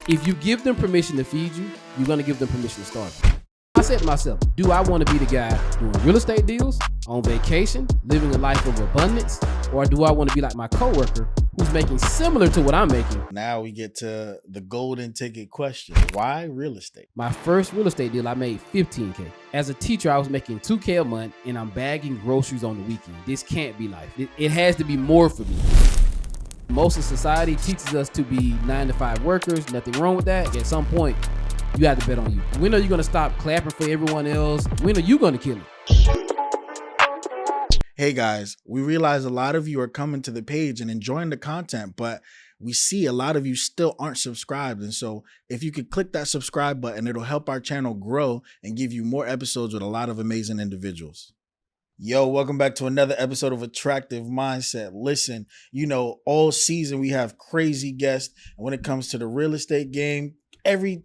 If you give them permission to feed you, you're going to give them permission to starve you. I said to myself, do I want to be the guy doing real estate deals, on vacation, living a life of abundance, or do I want to be like my coworker who's making similar to what I'm making? Now we get to the golden ticket question. Why real estate? My first real estate deal, I made $15K. As a teacher, I was making $2K a month, and I'm bagging groceries on the weekend. This can't be life. It has to be more for me. Most of society teaches us to be 9-to-5 workers. Nothing wrong with that. At some point, you have to bet on you. When are you going to stop clapping for everyone else? When are you going to kill it? Hey guys, we realize a lot of you are coming to the page and enjoying the content, but we see a lot of you still aren't subscribed. And so if you could click that subscribe button, it'll help our channel grow and give you more episodes with a lot of amazing individuals. Yo, welcome back to another episode of Attractive Mindset. Listen, you know, all season we have crazy guests. And when it comes to the real estate game, every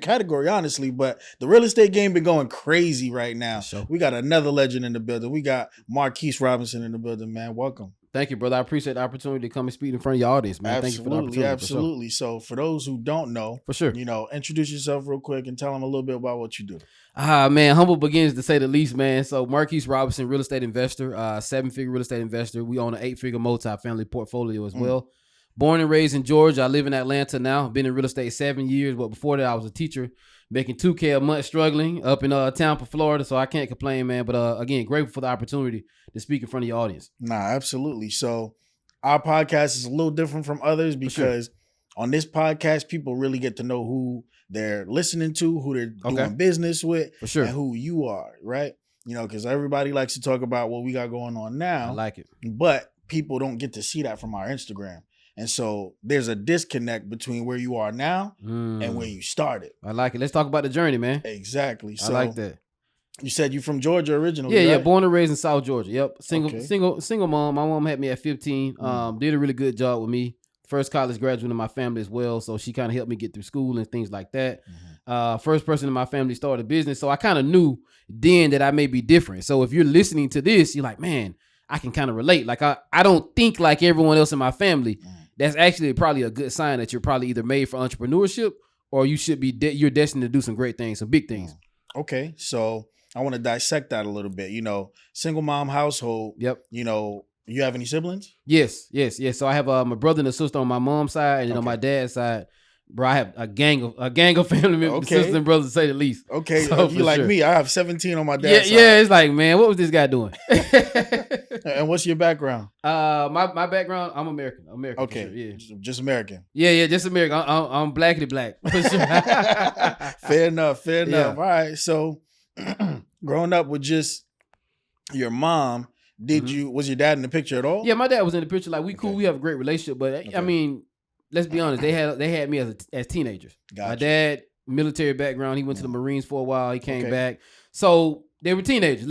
category, honestly, but the real estate game been going crazy right now. Sure. We got another legend in the building. We got Marquis Robinson in the building, man. Welcome. Thank you, brother. I appreciate the opportunity to come and speak in front of your audience, man. Absolutely, Thank you for the opportunity. absolutely. So for those who don't know, For sure. you know, introduce yourself real quick and tell them a little bit about what you do. Man, humble begins to say the least, man. So Marquis Robinson, real estate investor, 7-figure real estate investor. We own an 8-figure multifamily portfolio as well. Born and raised in Georgia. I live in Atlanta now. Been in real estate 7 years, but before that I was a teacher, making $2K a month, struggling up in Tampa, Florida. So I can't complain, man. But again, grateful for the opportunity to speak in front of your audience. Nah, absolutely. So our podcast is a little different from others because on this podcast, people really get to know who they're listening to, who they're doing business with, For sure. and who you are, right? You know, because everybody likes to talk about what we got going on now. I like it. But people don't get to see that from our Instagram. And so there's a disconnect between where you are now and where you started. I like it. Let's talk about the journey, man. Exactly. So I like that. you said you from Georgia originally, Yeah, right? yeah. Born and raised in South Georgia. Yep. Okay. Single mom. My mom had me at 15. Did a really good job with me. First college graduate in my family as well. So she kind of helped me get through school and things like that. First person in my family started a business. So I kind of knew then that I may be different. So if you're listening to this, you're like, man, I can kind of relate. Like I don't think like everyone else in my family. That's actually probably a good sign that you're probably either made for entrepreneurship or you should be, you're destined to do some great things, some big things. Okay. So I want to dissect that a little bit. You know, single mom household. Yep. You know, you have any siblings? Yes. So I have my brother and a sister on my mom's side, and then on my dad's side, bro, I have a gang of family members, sisters and brothers, to say the least. Okay, So, if you like me, I have 17 on my Yeah, dad's side. yeah. It's like, man, what was this guy doing? And what's your background? My background, I'm American. Okay, for sure, yeah. Just American. Yeah, just American. I'm blackity black. For sure. Fair enough. Yeah. All right. So, growing up with just your mom, was your dad in the picture at all? Yeah, my dad was in the picture. Like, we cool. We have a great relationship. But I mean, let's be honest. They had me as teenagers. Gotcha. My dad, military background. He went to the Marines for a while. He came back. So they were teenagers.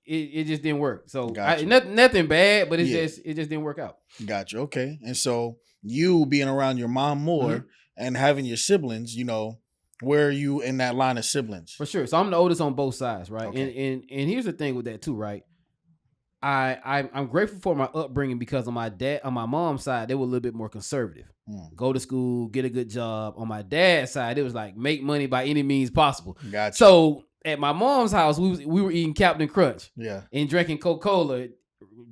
It just didn't work. So Gotcha. nothing bad, but it just didn't work out. Gotcha. Okay. And so you being around your mom more and having your siblings, you know, where are you in that line of siblings? For sure. So I'm the oldest on both sides, right? Okay. And here's the thing with that too, right? I'm grateful for my upbringing because on my mom's side, they were a little bit more conservative. Go to school, get a good job. On my dad's side, it was like make money by any means possible. Gotcha. So at my mom's house, we were eating Captain Crunch. Yeah. And drinking Coca-Cola,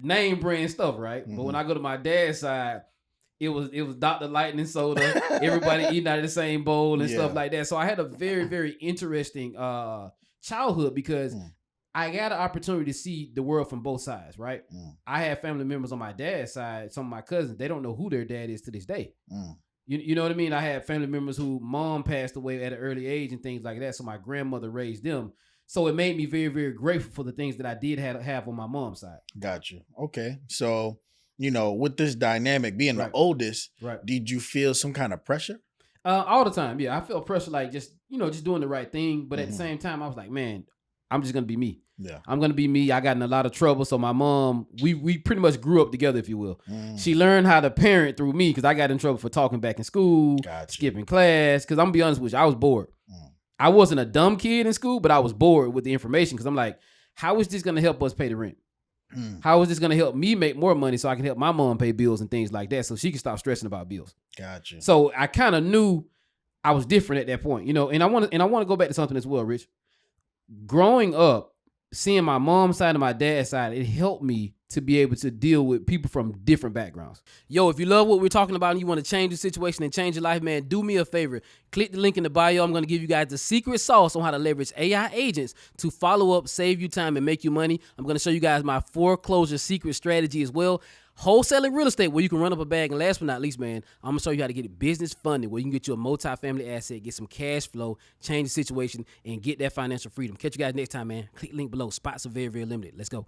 name brand stuff, right? But when I go to my dad's side, it was Dr. Lightning soda. Everybody eating out of the same bowl and stuff like that. So I had a very, very interesting childhood because I got an opportunity to see the world from both sides, right? I have family members on my dad's side, some of my cousins, they don't know who their dad is to this day. You know what I mean? I had family members who mom passed away at an early age and things like that, so my grandmother raised them. So it made me very, very grateful for the things that I did have on my mom's side. Gotcha. Okay. So, you know, with this dynamic, being the oldest, did you feel some kind of pressure? All the time, yeah. I felt pressure like just doing the right thing. But at the same time, I was like, man, I'm just going to be me. Yeah. I'm going to be me. I got in a lot of trouble. So my mom, we pretty much grew up together, if you will. She learned how to parent through me because I got in trouble for talking back in school, skipping class. Because I'm going to be honest with you, I was bored. I wasn't a dumb kid in school, but I was bored with the information because I'm like, how is this going to help us pay the rent? How is this going to help me make more money so I can help my mom pay bills and things like that so she can stop stressing about bills? Gotcha. So I kind of knew I was different at that point, you know. And I want to go back to something as well, Rich. Growing up, seeing my mom's side and my dad's side, it helped me to be able to deal with people from different backgrounds. Yo, if you love what we're talking about and you want to change the situation and change your life, man, do me a favor. Click the link in the bio. I'm going to give you guys the secret sauce on how to leverage AI agents to follow up, save you time, and make you money. I'm going to show you guys my foreclosure secret strategy as well. Wholesaling real estate, where you can run up a bag. And last but not least, man, I'm going to show you how to get it business funded, where you can get you a multifamily asset, get some cash flow, change the situation, and get that financial freedom. Catch you guys next time, man. Click the link below. Spots are very, very limited. Let's go.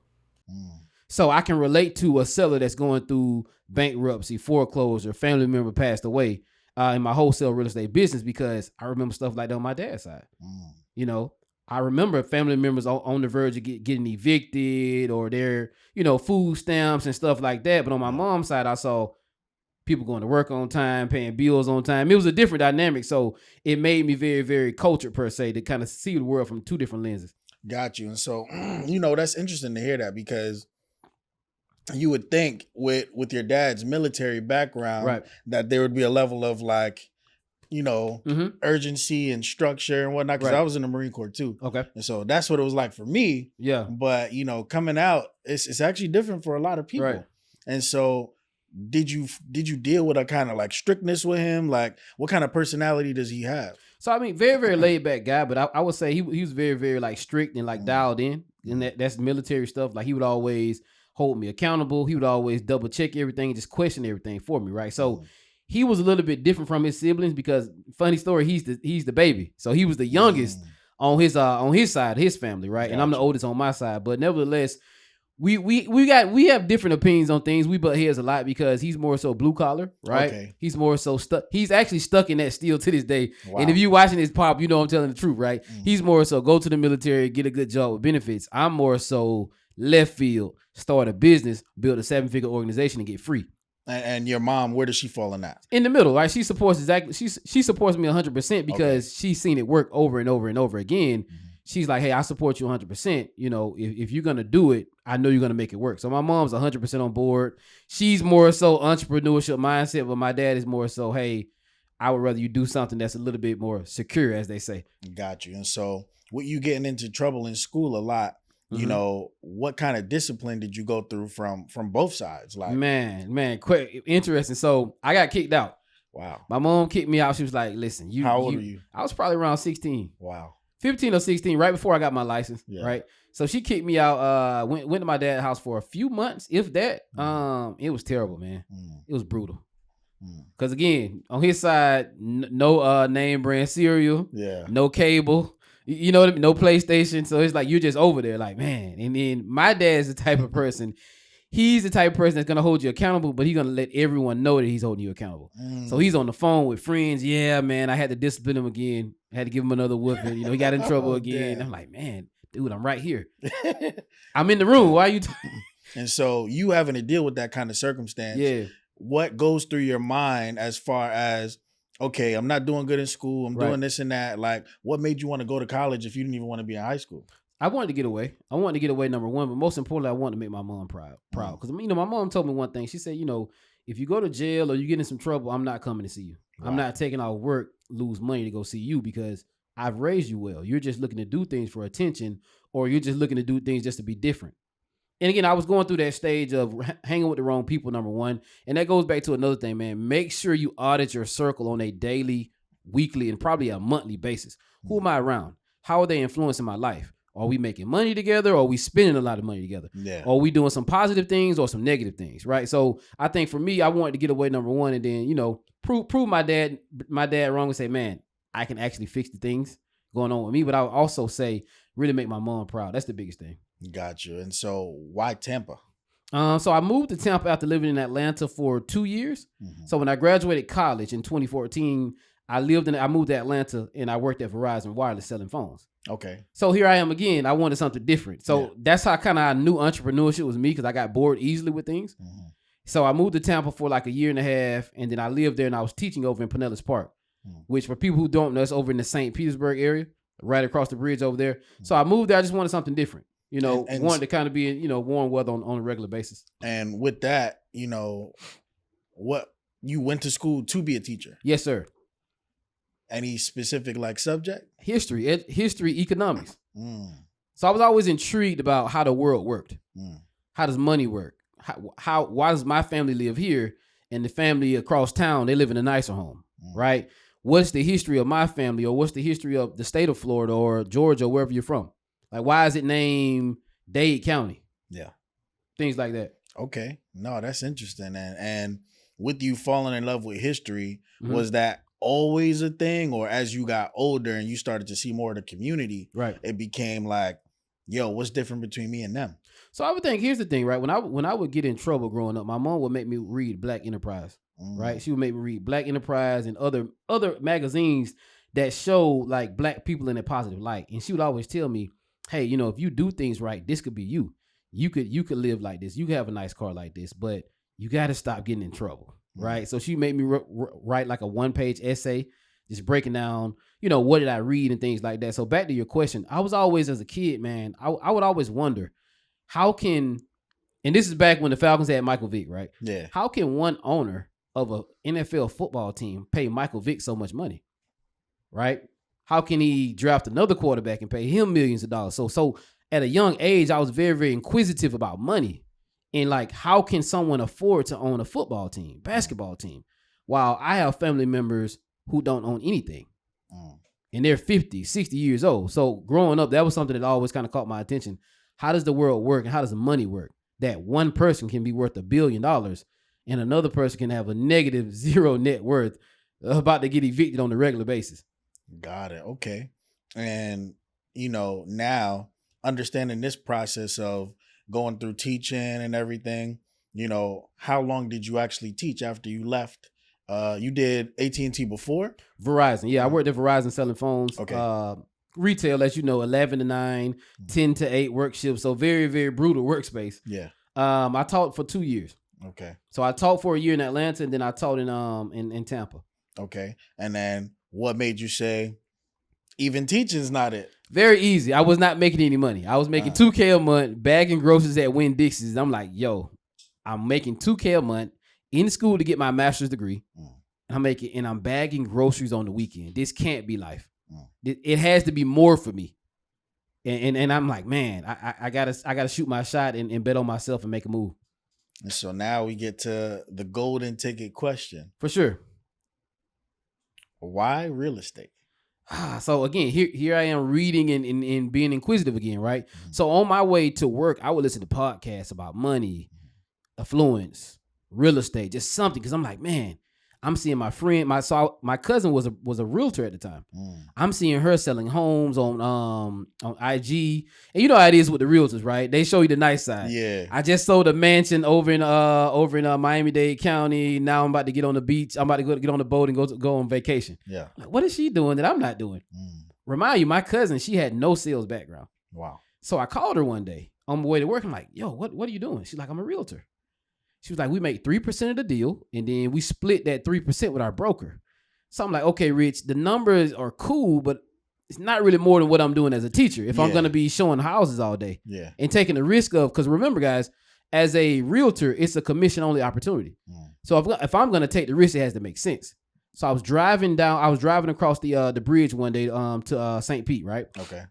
So I can relate to a seller that's going through bankruptcy, foreclosure, family member passed away in my wholesale real estate business, because I remember stuff like that on my dad's side. You know, I remember family members on the verge of getting evicted, or their, you know, food stamps and stuff like that. But on my mom's side, I saw people going to work on time, paying bills on time. It was a different dynamic. So it made me very, very cultured, per se, to kind of see the world from two different lenses. Got you. And so, you know, that's interesting to hear that, because you would think with your dad's military background, right, that there would be a level of, like, you know, urgency and structure and whatnot. Because I was in the Marine Corps too. Okay. And so that's what it was like for me. Yeah. But, you know, coming out, it's actually different for a lot of people. Right. And so did you deal with a kind of like strictness with him? Like, what kind of personality does he have? So, I mean, very, very laid back guy, but I would say he was very, very like strict and like dialed in. And that's military stuff. Like, he would always hold me accountable. He would always double check everything and just question everything for me. Right. So he was a little bit different from his siblings, because, funny story, he's the baby. So he was the youngest on his side, his family. Right. Gotcha. And I'm the oldest on my side. But nevertheless, we have different opinions on things. We butt heads a lot, because he's more so blue collar, right? Okay. He's more so stuck. He's actually stuck in that still to this day. Wow. And if you watching his pop, you know I'm telling the truth, right? He's more so go to the military, get a good job with benefits. I'm more so left field, start a business, build a 7-figure organization, and get free. And your mom, where does she fall in that? In the middle, right? She supports me 100%, because she's seen it work over and over and over again. She's like, hey, I support you 100%. You know, if you're going to do it, I know you're going to make it work. So my mom's 100% on board. She's more so entrepreneurship mindset, but my dad is more so, hey, I would rather you do something that's a little bit more secure, as they say. Got you. And so with you getting into trouble in school a lot, you know, what kind of discipline did you go through from both sides? Like, man, quick, interesting. So I got kicked out. Wow. My mom kicked me out. She was like, listen, how old were you? I was probably around 16. Wow. 15 or 16, right before I got my license, right? So she kicked me out, went to my dad's house for a few months, if that. It was terrible, man. It was brutal. Because, again, on his side, no name brand cereal, no cable, you know what I mean? No PlayStation. So it's like you're just over there like, man. And then my dad's the type of person, he's the type of person that's going to hold you accountable, but he's going to let everyone know that he's holding you accountable. So he's on the phone with friends. Yeah, man, I had to discipline him again. I had to give him another whooping. You know, he got in trouble again. I'm like, man, dude, I'm right here. I'm in the room. Why are you And so you having to deal with that kind of circumstance. Yeah. What goes through your mind as far as, okay, I'm not doing good in school. I'm doing this and that. Like, what made you want to go to college if you didn't even want to be in high school? I wanted to get away. I wanted to get away, number one. But most importantly, I wanted to make my mom proud. Because, you know, my mom told me one thing. She said, you know, if you go to jail or you get in some trouble, I'm not coming to see you. Wow. I'm not taking off work, lose money to go see you, because I've raised you well. You're just looking to do things for attention, or you're just looking to do things just to be different. And again, I was going through that stage of hanging with the wrong people, number one. And that goes back to another thing, man. Make sure you audit your circle on a daily, weekly, and probably a monthly basis. Who am I around? How are they influencing my life? Are we making money together, or are we spending a lot of money together? Yeah. Or are we doing some positive things or some negative things, right? So I think for me, I wanted to get away, number one, and then, you know, prove my dad wrong and say, man, I can actually fix the things going on with me. But I would also say, really make my mom proud. That's the biggest thing. Got you. And so why Tampa? So I moved to Tampa after living in Atlanta for 2 years. So when I graduated college in 2014, I moved to Atlanta, and I worked at Verizon Wireless selling phones. Okay. So here I am again. I wanted something different. So that's how kind of I knew entrepreneurship was me, because I got bored easily with things. So I moved to Tampa for like a year and a half, and then I lived there, and I was teaching over in Pinellas Park, which, for people who don't know, it's over in the St. Petersburg area, right across the bridge over there. So I moved there. I just wanted something different. You know, and wanted to kind of be in, you know, warm weather on a regular basis. And with that, you know, what you went to school to be a teacher. Yes, sir. Any specific like subject? History, economics. So I was always intrigued about how the world worked. How does money work? Why does my family live here and the family across town, they live in a nicer home, right? What's the history of my family, or what's the history of the state of Florida or Georgia, or wherever you're from? Like, why is it named Dade County? Yeah. Things like that. Okay. No, that's interesting. And with you falling in love with history, was that always a thing? Or as you got older and you started to see more of the community, right, it became like, yo, what's different between me and them? So I would think, here's the thing, right? When I would get in trouble growing up, my mom would make me read Black Enterprise, right? She would make me read Black Enterprise and other magazines that show like Black people in a positive light. And she would always tell me, hey, you know, if you do things right, this could be you. You could live like this. You could have a nice car like this, but you got to stop getting in trouble, right? So she made me write like a 1-page essay, just breaking down, you know, what did I read and things like that. So back to your question, I was always, as a kid, man, I would always wonder, how can, and this is back when the Falcons had Michael Vick, right? Yeah. How can one owner of a NFL football team pay Michael Vick so much money, right? How can he draft another quarterback and pay him millions of dollars? So at a young age, I was very, very inquisitive about money. And like, how can someone afford to own a football team, basketball team, while I have family members who don't own anything? And they're 50, 60 years old. So growing up, that was something that always kind of caught my attention. How does the world work and how does the money work? That one person can be worth $1 billion and another person can have a negative 0 net worth, about to get evicted on a regular basis. Got it. Okay. And, you know, now understanding this process of going through teaching and everything, you know, how long did you actually teach after you left? You did AT&T before? Verizon. Yeah, I worked at Verizon selling phones. Okay. Retail, as you know, 11 to 9, 10 to 8 work shifts. So very, very brutal workspace. Yeah. I taught for 2 years. Okay. So I taught for a year in Atlanta, and then I taught in Tampa. Okay. And then what made you say, even teaching's not it? Very easy. I was not making any money. I was making $2K a month, bagging groceries at Winn-Dixie's. I'm like, yo, I'm making $2K a month in school to get my master's degree. And I'm bagging groceries on the weekend. This can't be life. It has to be more for me. And I'm like, man, I gotta shoot my shot and bet on myself and make a move. And so now we get to the golden ticket question. For sure. Why real estate? So again, here I am reading and being inquisitive again, right? So on my way to work, I would listen to podcasts about money, affluence, real estate, just something. Because I'm like, man, I'm seeing my friend, my cousin was a realtor at the time. I'm seeing her selling homes on IG, and you know how it is with the realtors, right? They show you the nice side. Yeah. I just sold a mansion over in Miami-Dade County. Now I'm about to get on the beach. I'm about to get on the boat and go on vacation. Yeah. Like, what is she doing that I'm not doing? Remind you, my cousin, she had no sales background. Wow. So I called her one day on my way to work. I'm like, yo, what are you doing? She's like, I'm a realtor. She was like, we make 3% of the deal, and then we split that 3% with our broker. So I'm like, okay, Rich, the numbers are cool, but it's not really more than what I'm doing as a teacher if I'm going to be showing houses all day and taking the risk of, because remember, guys, as a realtor, it's a commission-only opportunity. So if I'm going to take the risk, it has to make sense. So I was driving across the bridge one day to St. Pete, right? Okay.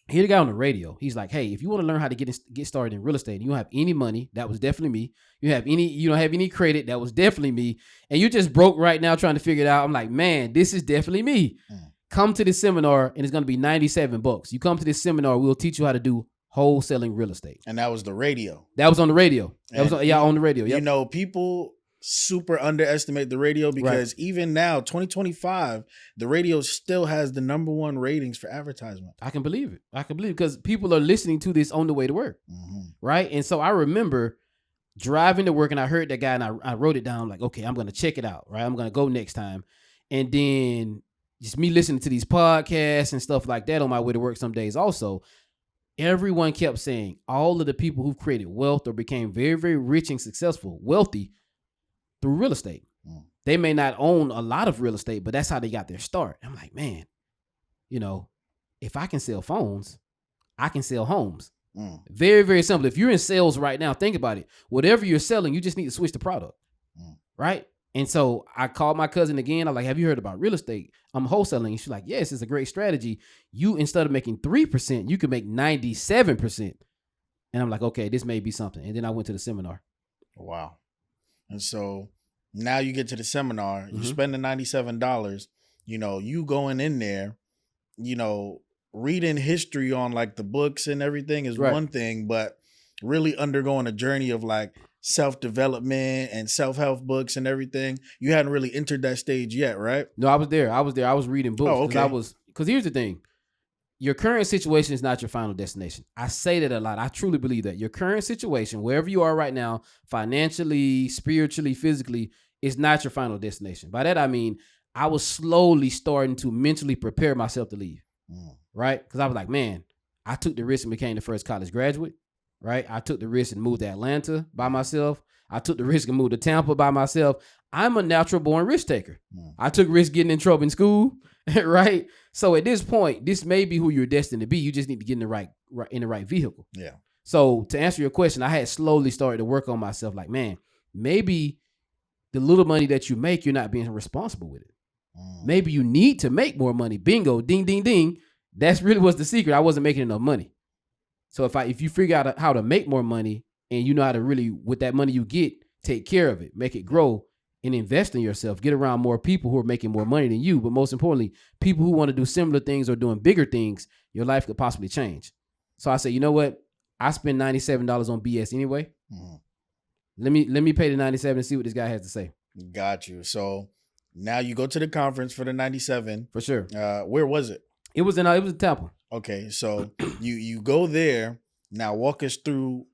Hear the guy on the radio. He's like, hey, if you want to learn how to get started in real estate and you don't have any money, that was definitely me. You don't have any credit, that was definitely me. And you just broke right now trying to figure it out. I'm like, man, this is definitely me. Come to this seminar and it's going to be $97. You come to this seminar, we'll teach you how to do wholesaling real estate. And that was the radio. That was on the radio. On the radio. Yep. You know, people super underestimate the radio because even now, 2025, the radio still has the #1 ratings for advertisement. I can believe it. Because people are listening to this on the way to work. Right. And so I remember driving to work and I heard that guy and I wrote it down like, okay, I'm going to check it out. Right. I'm going to go next time. And then just me listening to these podcasts and stuff like that on my way to work some days also. Everyone kept saying all of the people who've created wealth or became very, very rich and successful, wealthy, through real estate. They may not own a lot of real estate, but that's how they got their start. I'm like, man, you know, if I can sell phones, I can sell homes. Very, very simple. If you're in sales right now, think about it. Whatever you're selling, you just need to switch the product, right? And so I called my cousin again. I'm like, have you heard about real estate? I'm wholesaling. And she's like, yes, it's a great strategy. You, instead of making 3%, you can make 97%. And I'm like, okay, this may be something. And then I went to the seminar. Wow. And so now you get to the seminar, you spend the $97, you going in there, reading history on like the books and everything is one thing, but really undergoing a journey of like self-development and self-help books and everything. You hadn't really entered that stage yet, right? No, I was there. I was reading books. Oh, okay. Because here's the thing. Your current situation is not your final destination. I say that a lot. I truly believe that. Your current situation, wherever you are right now, financially, spiritually, physically, is not your final destination. By that, I mean, I was slowly starting to mentally prepare myself to leave, right? Because I was like, man, I took the risk and became the first college graduate, right? I took the risk and moved to Atlanta by myself. I took the risk and moved to Tampa by myself. I'm a natural born risk taker. I took risks getting in trouble in school, right? So at this point, this may be who you're destined to be. You just need to get in the right vehicle. Yeah. So to answer your question, I had slowly started to work on myself. Like, man, maybe the little money that you make, you're not being responsible with it. Maybe you need to make more money. Bingo, ding, ding, ding. That's really what's the secret. I wasn't making enough money. So if you figure out how to make more money and you know how to really, with that money you get, take care of it, make it grow, and invest in yourself, get around more people who are making more money than you. But most importantly, people who want to do similar things or doing bigger things, your life could possibly change. So I say, you know what? I spend $97 on BS anyway. Let me pay the $97 and see what this guy has to say. Got you. So now you go to the conference for the $97. For sure. Where was it? It was in Tampa. Okay, so you go there. Now walk us through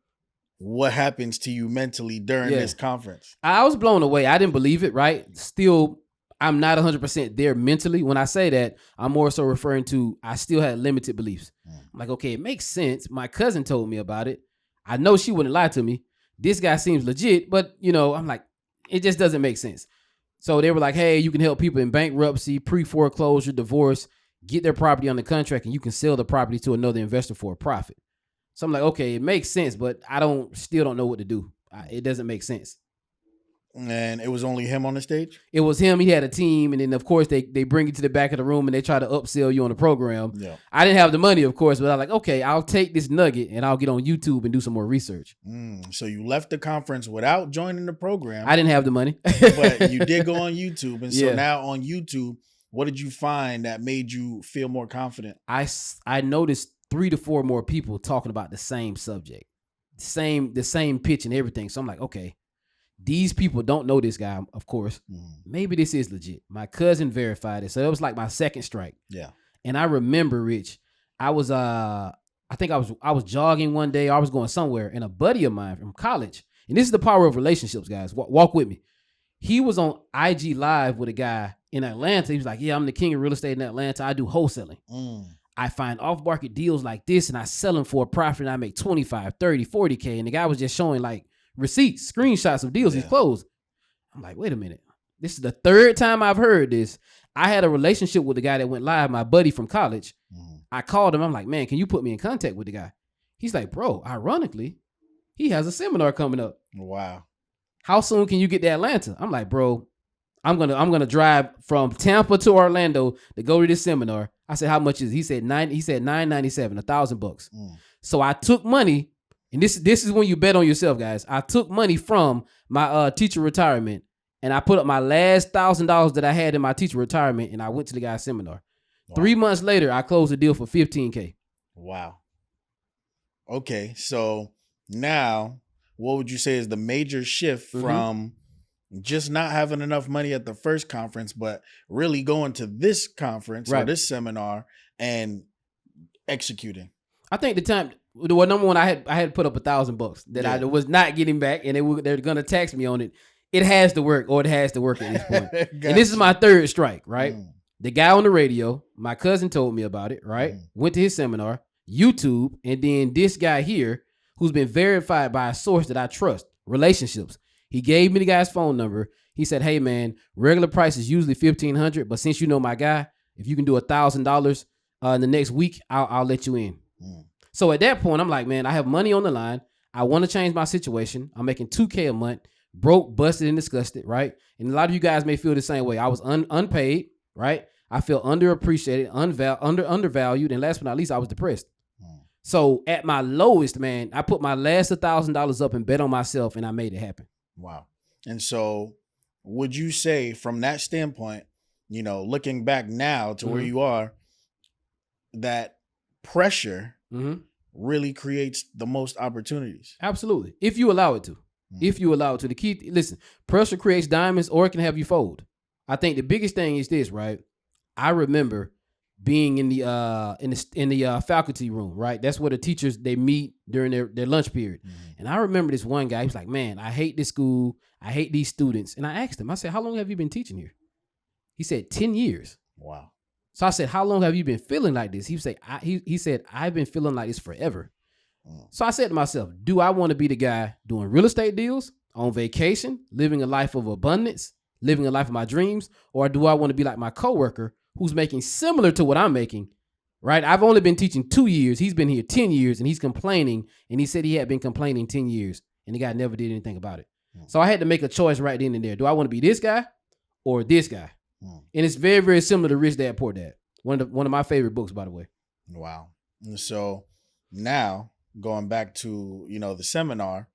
what happens to you mentally during this conference. I was blown away. I didn't believe it, right? Still, I'm not 100% there mentally. When I say that, I'm more so referring to I still had limited beliefs. I'm like, okay, it makes sense. My cousin told me about it. I know she wouldn't lie to me. This guy seems legit, but, I'm like, it just doesn't make sense. So they were like, hey, you can help people in bankruptcy, pre-foreclosure, divorce, get their property on the contract, and you can sell the property to another investor for a profit. So I'm like, okay, it makes sense, but I still don't know what to do. It doesn't make sense. And it was only him on the stage? It was him. He had a team. And then, of course, they bring you to the back of the room and they try to upsell you on the program. Yeah. I didn't have the money, of course, but I was like, okay, I'll take this nugget and I'll get on YouTube and do some more research. So you left the conference without joining the program. I didn't have the money. But you did go on YouTube. And so now on YouTube, what did you find that made you feel more confident? I noticed 3 to 4 more people talking about the same subject, the same pitch and everything. So I'm like, okay, these people don't know this guy, of course. Maybe this is legit. My cousin verified it. So it was like my second strike. Yeah. And I remember, Rich, I was jogging one day. I was going somewhere, and a buddy of mine from college, and this is the power of relationships, guys. Walk with me. He was on IG Live with a guy in Atlanta. He was like, yeah, I'm the king of real estate in Atlanta. I do wholesaling. I find off-market deals like this, and I sell them for a profit, and I make 25, 30, 40K. And the guy was just showing like receipts, screenshots of deals he's closed. I'm like, wait a minute. This is the third time I've heard this. I had a relationship with the guy that went live, my buddy from college. I called him. I'm like, man, can you put me in contact with the guy? He's like, bro, ironically, he has a seminar coming up. Wow. How soon can you get to Atlanta? I'm like, bro, I'm gonna drive from Tampa to Orlando to go to this seminar. I said, how much is it? He said $997, $1,000. So I took money, and this is when you bet on yourself, guys. I took money from my teacher retirement, and I put up my last $1,000 that I had in my teacher retirement, and I went to the guy's seminar. Wow. 3 months later, I closed the deal for $15K. Wow. Okay, so now what would you say is the major shift from just not having enough money at the first conference, but really going to this conference or this seminar and executing? I think number one, I had put up $1,000 that I was not getting back, and they're gonna tax me on it. It has to work, or it has to work at this point. And this is my third strike, right? The guy on the radio, my cousin told me about it, right? Went to his seminar, YouTube, and then this guy here, who's been verified by a source that I trust, relationships. He gave me the guy's phone number. He said, hey, man, regular price is usually $1,500, but since you know my guy, if you can do $1,000 in the next week, I'll let you in. So at that point, I'm like, man, I have money on the line. I want to change my situation. I'm making $2K a month. broke, busted, and disgusted, right? And a lot of you guys may feel the same way. I was unpaid, right? I felt underappreciated, undervalued, and last but not least, I was depressed. So at my lowest, man, I put my last $1,000 up and bet on myself, and I made it happen. Wow. And so would you say from that standpoint, you know, looking back now to where you are, that pressure really creates the most opportunities? Absolutely. If you allow it to. If you allow it to. The key, listen, pressure creates diamonds or it can have you fold. I think the biggest thing is this, right? I remember being in the faculty room, right? That's where the teachers, they meet during their lunch period. And I remember this one guy, he was like, man, I hate this school. I hate these students. And I asked him, I said, how long have you been teaching here? He said, 10 years. Wow. So I said, how long have you been feeling like this? He said, I've been feeling like this forever. So I said to myself, do I want to be the guy doing real estate deals, on vacation, living a life of abundance, living a life of my dreams? Or do I want to be like my coworker who's making similar to what I'm making, right? I've only been teaching 2 years. He's been here 10 years and he's complaining. And he said he had been complaining 10 years and the guy never did anything about it. So I had to make a choice right then and there. Do I want to be this guy or this guy? And it's very, very similar to Rich Dad, Poor Dad. One of my favorite books, by the way. Wow. And so now going back to, you know, the seminar,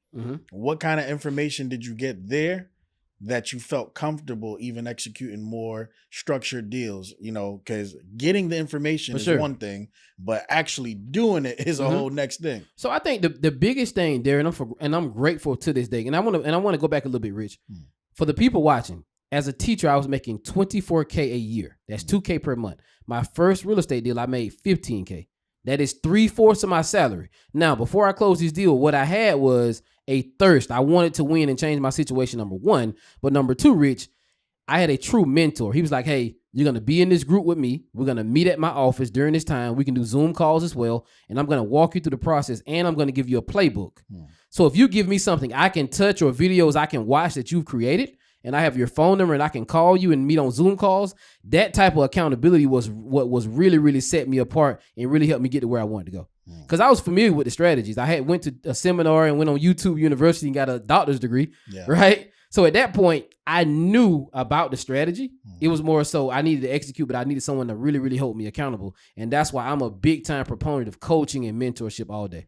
what kind of information did you get there that you felt comfortable even executing more structured deals? You know, because getting the information is one thing, but actually doing it is a whole next thing. So I think the biggest thing there, and I'm grateful to this day, and I want to go back a little bit, Rich, for the people watching. As a teacher, I was making $24K a year. That's $2K per month. My first real estate deal, I made $15K. That is 3/4 of my salary. Now, before I closed this deal, what I had was a thirst. I wanted to win and change my situation, number one. But number two, Rich, I had a true mentor. He was like, hey, you're going to be in this group with me. We're going to meet at my office during this time. We can do Zoom calls as well. And I'm going to walk you through the process, and I'm going to give you a playbook. So if you give me something I can touch or videos I can watch that you've created, and I have your phone number and I can call you and meet on Zoom calls, that type of accountability was what was really, really set me apart and really helped me get to where I wanted to go. Because I was familiar with the strategies. I had went to a seminar and went on YouTube University and got a doctor's degree, right? So at that point, I knew about the strategy. It was more so I needed to execute, but I needed someone to really, really hold me accountable. And that's why I'm a big time proponent of coaching and mentorship all day.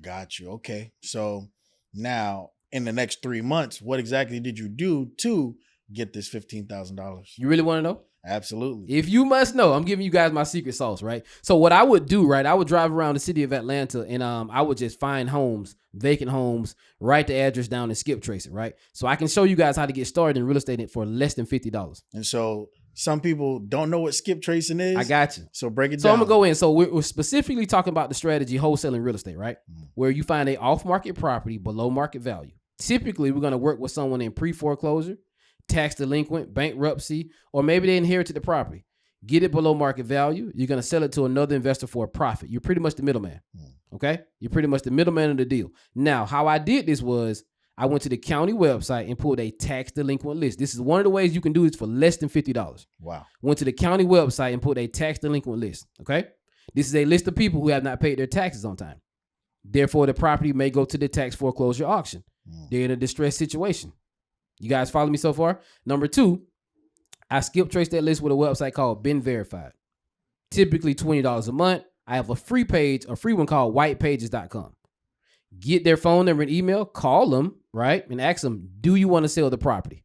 Got you. Okay. So now, in the next 3 months, what exactly did you do to get this $15,000? You really want to know? Absolutely. If you must know, I'm giving you guys my secret sauce, right? So what I would do, right, I would drive around the city of Atlanta and I would just find homes, vacant homes, write the address down and skip trace it, right? So I can show you guys how to get started in real estate for less than $50. And so some people don't know what skip tracing is. I got you. So break it down. So I'm going to go in. So we're specifically talking about the strategy wholesaling real estate, right? Where you find a off-market property below market value. Typically, we're going to work with someone in pre-foreclosure, tax delinquent, bankruptcy, or maybe they inherited the property. Get it below market value. You're going to sell it to another investor for a profit. You're pretty much the middleman, okay? You're pretty much the middleman of the deal. Now, how I did this was I went to the county website and pulled a tax delinquent list. This is one of the ways you can do this for less than $50. Wow. Went to the county website and pulled a tax delinquent list, okay? This is a list of people who have not paid their taxes on time. Therefore, the property may go to the tax foreclosure auction. They're in a distressed situation. You guys follow me so far? Number two, I skip trace that list with a website called Been Verified. Typically $20 a month. I have a free one called whitepages.com. Get their phone number and email, call them, right? And ask them, do you want to sell the property?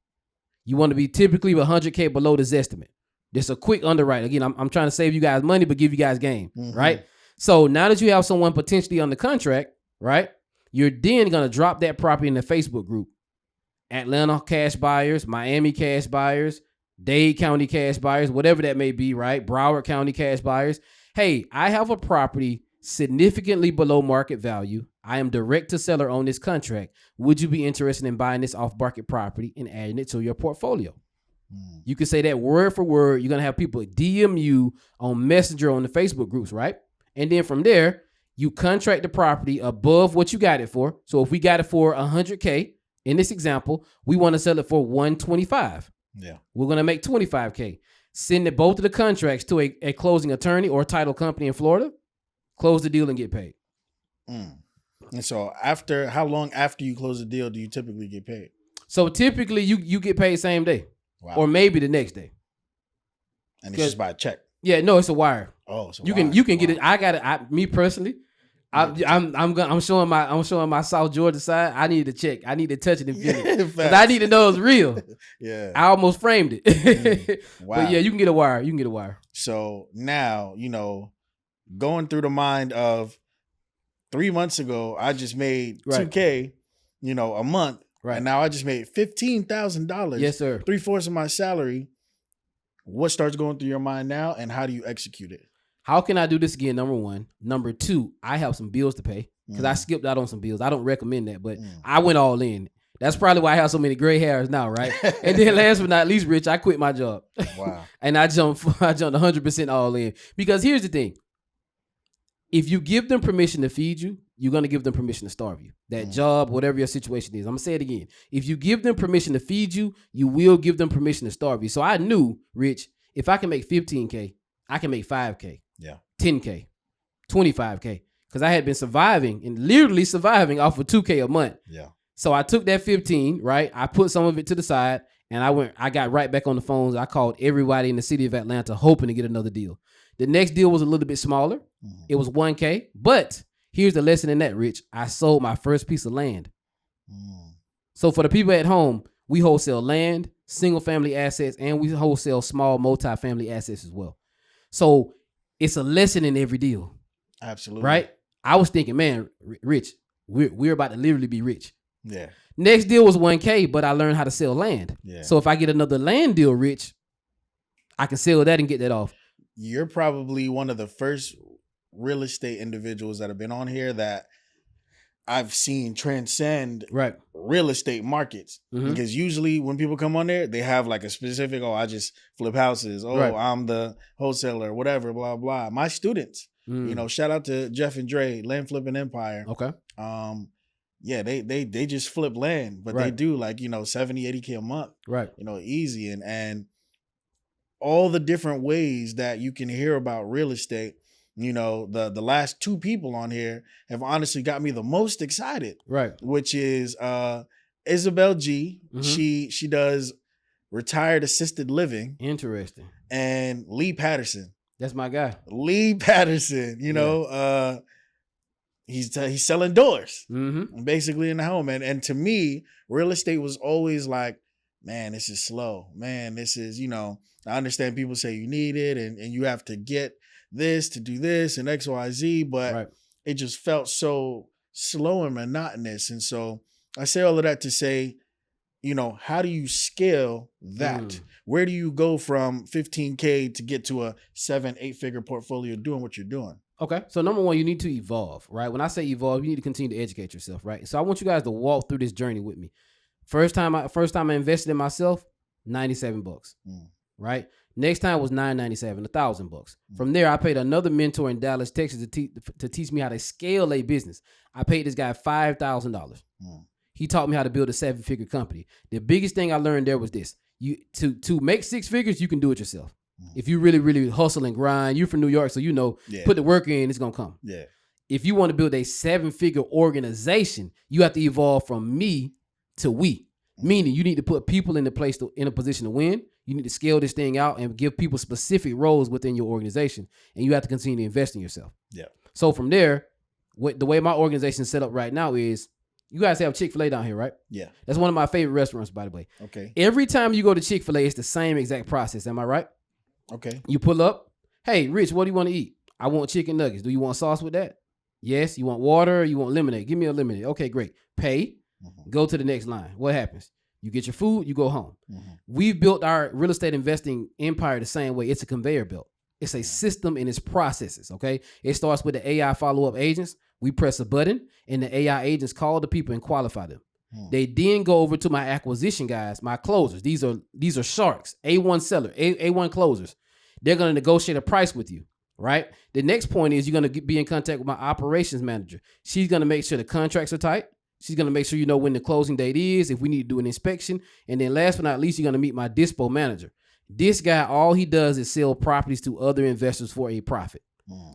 You want to be typically $100K below this estimate. Just a quick underwrite. Again, I'm trying to save you guys money, but give you guys game, right? So now that you have someone potentially under contract, right? You're then going to drop that property in the Facebook group. Atlanta cash buyers, Miami cash buyers, Dade County cash buyers, whatever that may be, right? Broward County cash buyers. Hey, I have a property significantly below market value. I am direct to seller on this contract. Would you be interested in buying this off-market property and adding it to your portfolio? You can say that word for word. You're going to have people DM you on Messenger on the Facebook groups, right? And then from there, you contract the property above what you got it for. So if we got it for $100K, in this example, we want to sell it for $125. Yeah. We're going to make $25K. Send it both of the contracts to a closing attorney or title company in Florida, close the deal and get paid. And so how long after you close the deal do you typically get paid? So typically you get paid same day. Wow. Or maybe the next day. And it's just by a check. Yeah, no, it's a wire. Oh, so you can get it. I got it. Me personally, I'm showing my South Georgia side. I need to check. I need to touch it and feel it. Because I need to know it's real. Yeah. I almost framed it. Wow. But yeah, you can get a wire. So now, going through the mind of 3 months ago, I just made $2K, a month. Right. And now I just made $15,000. Yes, sir. 3/4 of my salary. What starts going through your mind now, and how do you execute it? How can I do this again? Number one. Number two, I have some bills to pay because I skipped out on some bills. I don't recommend that, but I went all in. That's probably why I have so many gray hairs now, right? And then last but not least, Rich, I quit my job. Wow. And I jumped 100% all in. Because here's the thing. If you give them permission to feed you, you're going to give them permission to starve you. That job, whatever your situation is. I'm going to say it again. If you give them permission to feed you, you will give them permission to starve you. So I knew, Rich, if I can make $15K, I can make $5K. Yeah. $10K, $25K. Because I had been surviving and literally surviving off of $2K a month. Yeah. So I took that 15, right? I put some of it to the side and I got right back on the phones. I called everybody in the city of Atlanta hoping to get another deal. The next deal was a little bit smaller. It was $1K, but here's the lesson in that, Rich. I sold my first piece of land. So for the people at home, we wholesale land, single family assets, and we wholesale small multifamily assets as well. So it's a lesson in every deal. Absolutely. Right? I was thinking, man, Rich, we're about to literally be rich. Yeah. Next deal was $1K, but I learned how to sell land. Yeah. So if I get another land deal, Rich, I can sell that and get that off. You're probably one of the first real estate individuals that have been on here that I've seen transcend real estate markets. Because usually when people come on there, they have like a specific, I just flip houses. I'm the wholesaler, whatever, blah, blah. My students, shout out to Jeff and Dre, Land Flipping Empire. Okay. Yeah, they just flip land, but they do like, 70, 80K a month. Right. Easy. And all the different ways that you can hear about real estate. The last two people on here have honestly got me the most excited. Right. Which is Isabel G. She does retired assisted living. Interesting. And Lee Patterson. That's my guy. Lee Patterson, he's selling doors basically in the home. And to me, real estate was always like, man, this is slow. Man, this is, I understand people say you need it and you have to get this to do this and XYZ, but it just felt so slow and monotonous. And so I say all of that to say, how do you scale that? Where do you go from 15K to get to a 7-8 figure portfolio doing what you're doing? Okay. So number one, you need to evolve, right? When I say evolve, you need to continue to educate yourself, right? So I want you guys to walk through this journey with me. First time I invested in myself, $97, right? Next time was $997, $1,000. From there, I paid another mentor in Dallas, Texas to teach me how to scale a business. I paid this guy $5,000. He taught me how to build a 7-figure company. The biggest thing I learned there was this. To make 6 figures, you can do it yourself. If you really, really hustle and grind, you're from New York, so put the work in, it's going to come. Yeah. If you want to build a 7-figure organization, you have to evolve from me to we. Meaning you need to put people in a position to win. You need to scale this thing out and give people specific roles within your organization. And you have to continue to invest in yourself. Yeah. So from there, the way my organization is set up right now is, you guys have Chick-fil-A down here, right? Yeah. That's one of my favorite restaurants, by the way. Okay. Every time you go to Chick-fil-A, it's the same exact process. Am I right? Okay. You pull up. Hey, Rich, what do you want to eat? I want chicken nuggets. Do you want sauce with that? Yes. You want water? You want lemonade? Give me a lemonade. Okay, great. Pay. Go to the next line. What happens? You get your food, you go home. We've built our real estate investing empire the same way. It's a conveyor belt. It's a system and its processes, okay? It starts with the AI follow-up agents. We press a button, and the AI agents call the people and qualify them. They then go over to my acquisition guys, my closers. These are sharks, A1 seller, A1 closers. They're going to negotiate a price with you, right? The next point is you're going to be in contact with my operations manager. She's going to make sure the contracts are tight. She's going to make sure you know when the closing date is, if we need to do an inspection. And then last but not least, you're going to meet my dispo manager. This guy, all he does is sell properties to other investors for a profit.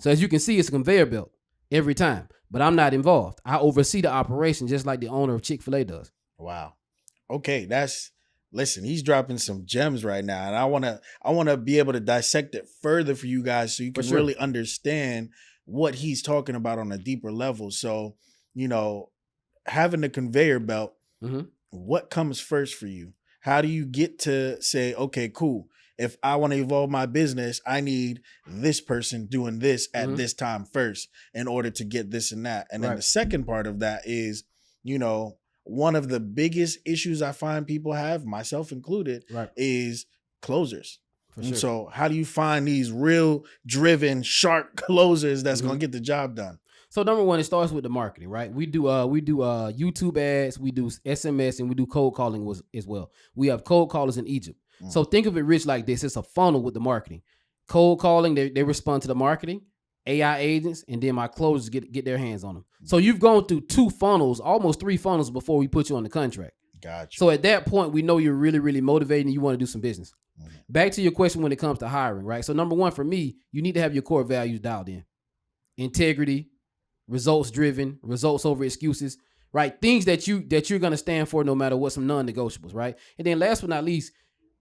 So as you can see, it's a conveyor belt every time. But I'm not involved. I oversee the operation just like the owner of Chick-fil-A does. Wow. Okay, listen, he's dropping some gems right now, and I wanna be able to dissect it further for you guys so you For can sure. really understand what he's talking about on a deeper level. So, you know, having the conveyor belt, Mm-hmm. what comes first for you? How do you get to say, okay, cool. If I want to evolve my business, I need this person doing this at Mm-hmm. this time first in order to get this and that. And then Right. the second part of that is, you know, one of the biggest issues I find people have, myself included, Right. is closers. For And sure. so, how do you find these real driven, sharp closers that's Mm-hmm. going to get the job done? So number one, it starts with the marketing, right? We do YouTube ads, we do SMS, and we do cold calling as well. We have cold callers in Egypt. Mm. So think of it, Rich, like this: it's a funnel with the marketing. Cold calling, they respond to the marketing. AI agents, and then my closers get their hands on them. So you've gone through 2 funnels, almost 3 funnels before we put you on the contract. Gotcha. So at that point, we know you're really, really motivated and you want to do some business. Mhm. Back to your question when it comes to hiring, right? So number one for me, you need to have your core values dialed in: integrity, results driven, results over excuses, right? Things that you're gonna stand for no matter what, some non-negotiables, right? And then last but not least,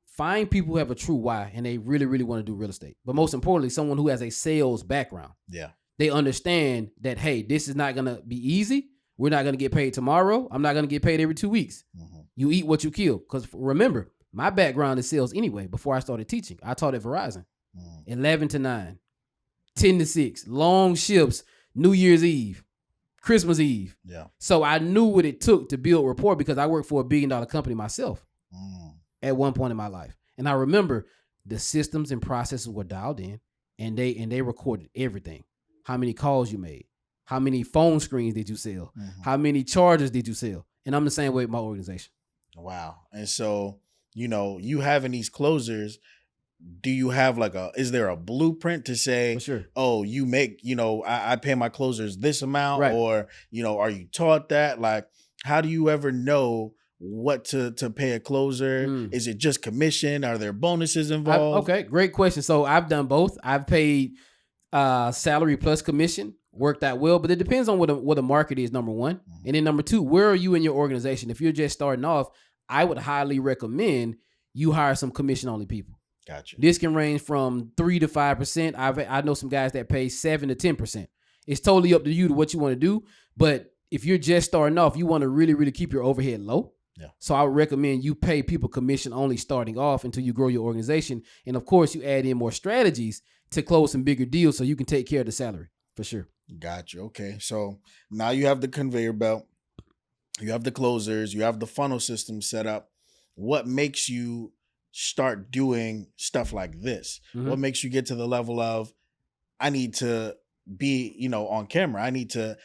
find people who have a true why and they really, really want to do real estate. But most importantly, someone who has a sales background. Yeah. They understand that, hey, this is not gonna be easy. We're not gonna get paid tomorrow. I'm not gonna get paid every 2 weeks. Mhm. You eat what you kill. Because remember, my background is sales anyway. Before I started teaching, I taught at Verizon, Mhm. 11 to 9, 10 to 6, long shifts, New Year's Eve, Christmas Eve. Yeah. So I knew what it took to build rapport because I worked for $1 billion company myself at one point in my life. And I remember the systems and processes were dialed in and they recorded everything. How many calls you made? How many phone screens did you sell? Mhm. How many chargers did you sell? And I'm the same way with my organization. Wow. And so, you having these closers, do you have is there a blueprint to say, For sure. oh, you make, I pay my closers this amount, Right. or, are you taught that? Like, how do you ever know what to pay a closer? Is it just commission? Are there bonuses involved? Okay, great question. So I've done both. I've paid salary plus commission, worked out well, but it depends on what the market is, number one. Mhm. And then number two, where are you in your organization? If you're just starting off, I would highly recommend you hire some commission only people. Gotcha. This can range from 3 to 5%. I know some guys that pay 7 to 10%. It's totally up to you to what you want to do. But if you're just starting off, you want to really, really keep your overhead low. Yeah. So I would recommend you pay people commission only starting off until you grow your organization. And of course, you add in more strategies to close some bigger deals so you can take care of the salary for sure. Gotcha. Okay. So now you have the conveyor belt, you have the closers, you have the funnel system set up. What makes you start doing stuff like this? Mhm. What makes you get to the level of, I need to be, on camera. I need to,